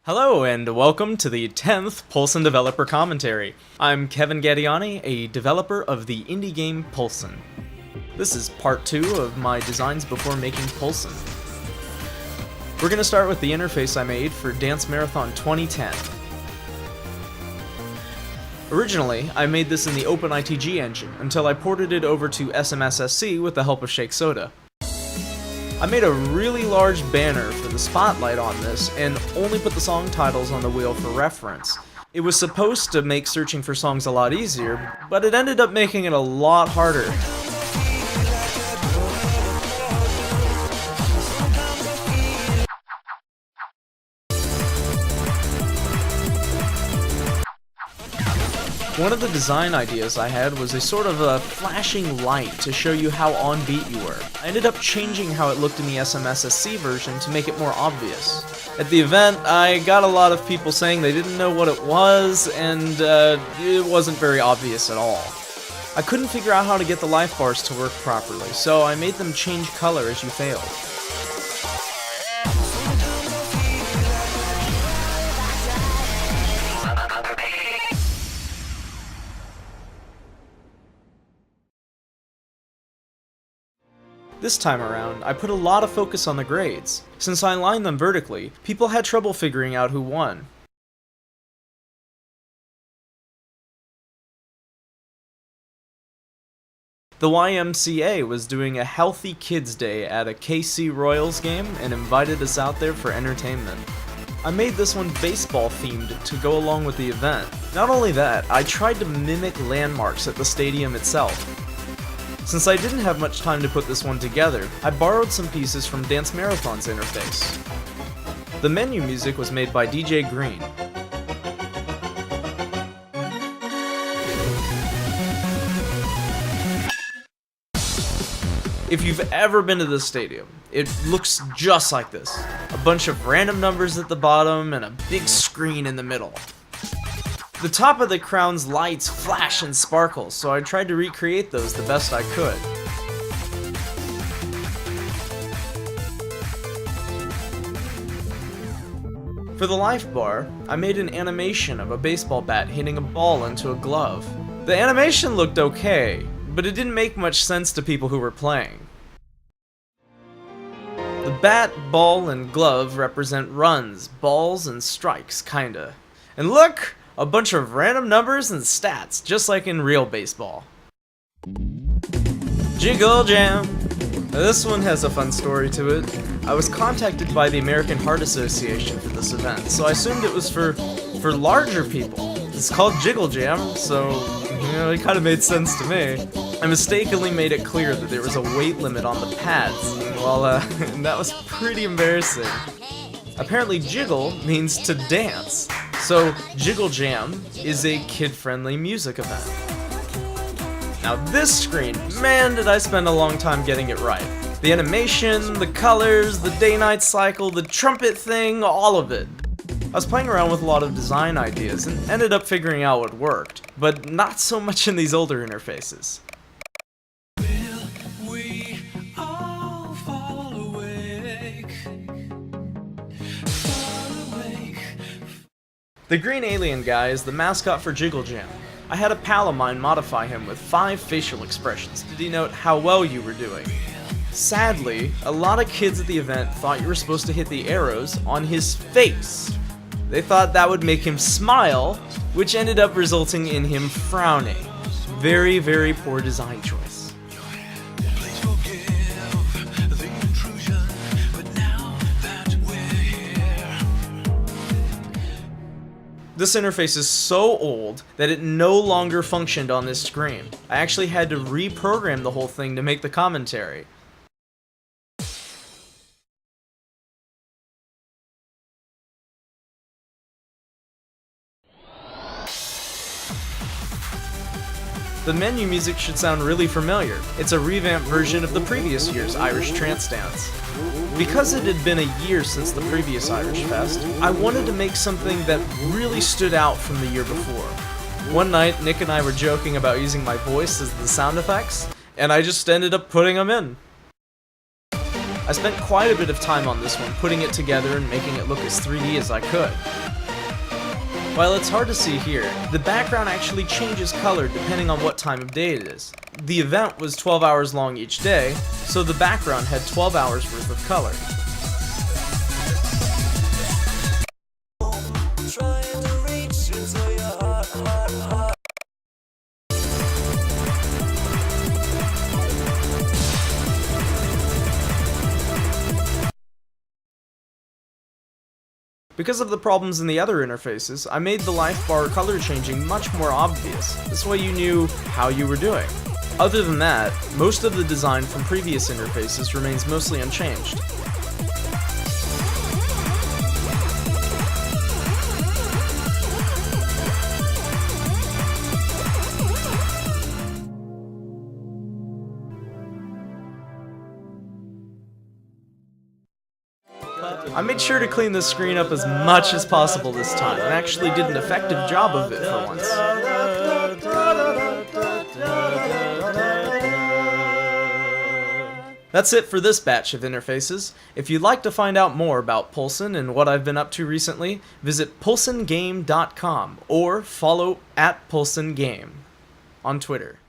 Hello and welcome to the 10th Pulsen Developer Commentary. I'm Kevin Ghadyani, a developer of the indie game Pulsen. This is part 2 of my designs before making Pulsen. We're going to start with the interface I made for Dance Marathon 2010. Originally, I made this in the OpenITG engine until I ported it over to SMSSC with the help of Shake Soda. I made a really large banner for the spotlight on this and only put the song titles on the wheel for reference. It was supposed to make searching for songs a lot easier, but it ended up making it a lot harder. One of the design ideas I had was a sort of a flashing light to show you how on beat you were. I ended up changing how it looked in the SMSSC version to make it more obvious. At the event, I got a lot of people saying they didn't know what it was, and it wasn't very obvious at all. I couldn't figure out how to get the life bars to work properly, so I made them change color as you failed. This time around, I put a lot of focus on the grades. Since I aligned them vertically, people had trouble figuring out who won. The YMCA was doing a Healthy Kids Day at a KC Royals game and invited us out there for entertainment. I made this one baseball themed to go along with the event. Not only that, I tried to mimic landmarks at the stadium itself. Since I didn't have much time to put this one together, I borrowed some pieces from Dance Marathon's interface. The menu music was made by DJ Green. If you've ever been to this stadium, it looks just like this. A bunch of random numbers at the bottom and a big screen in the middle. The top of the crown's lights flash and sparkle, so I tried to recreate those the best I could. For the life bar, I made an animation of a baseball bat hitting a ball into a glove. The animation looked okay, but it didn't make much sense to people who were playing. The bat, ball, and glove represent runs, balls, and strikes, kinda. And look! A bunch of random numbers and stats, just like in real baseball. Jiggle Jam! This one has a fun story to it. I was contacted by the American Heart Association for this event, so I assumed it was for larger people. It's called Jiggle Jam, so it kind of made sense to me. I mistakenly made it clear that there was a weight limit on the pads, and well, that was pretty embarrassing. Apparently jiggle means to dance. So, Jiggle Jam is a kid-friendly music event. Now this screen, man did I spend a long time getting it right. The animation, the colors, the day-night cycle, the trumpet thing, all of it. I was playing around with a lot of design ideas and ended up figuring out what worked, but not so much in these older interfaces. The green alien guy is the mascot for Jiggle Jam. I had a pal of mine modify him with 5 facial expressions to denote how well you were doing. Sadly, a lot of kids at the event thought you were supposed to hit the arrows on his face. They thought that would make him smile, which ended up resulting in him frowning. Very, very poor design choice. This interface is so old that it no longer functioned on this screen. I actually had to reprogram the whole thing to make the commentary. The menu music should sound really familiar. It's a revamped version of the previous year's Irish Trance Dance. Because it had been a year since the previous Irish Fest, I wanted to make something that really stood out from the year before. One night, Nick and I were joking about using my voice as the sound effects, and I just ended up putting them in. I spent quite a bit of time on this one, putting it together and making it look as 3D as I could. While it's hard to see here, the background actually changes color depending on what time of day it is. The event was 12 hours long each day, so the background had 12 hours worth of color. Because of the problems in the other interfaces, I made the life bar color changing much more obvious. This way you knew how you were doing. Other than that, most of the design from previous interfaces remains mostly unchanged. I made sure to clean the screen up as much as possible this time, and actually did an effective job of it for once. That's it for this batch of interfaces. If you'd like to find out more about Pulsen and what I've been up to recently, visit pulsengame.com or follow @PulsenGame on Twitter.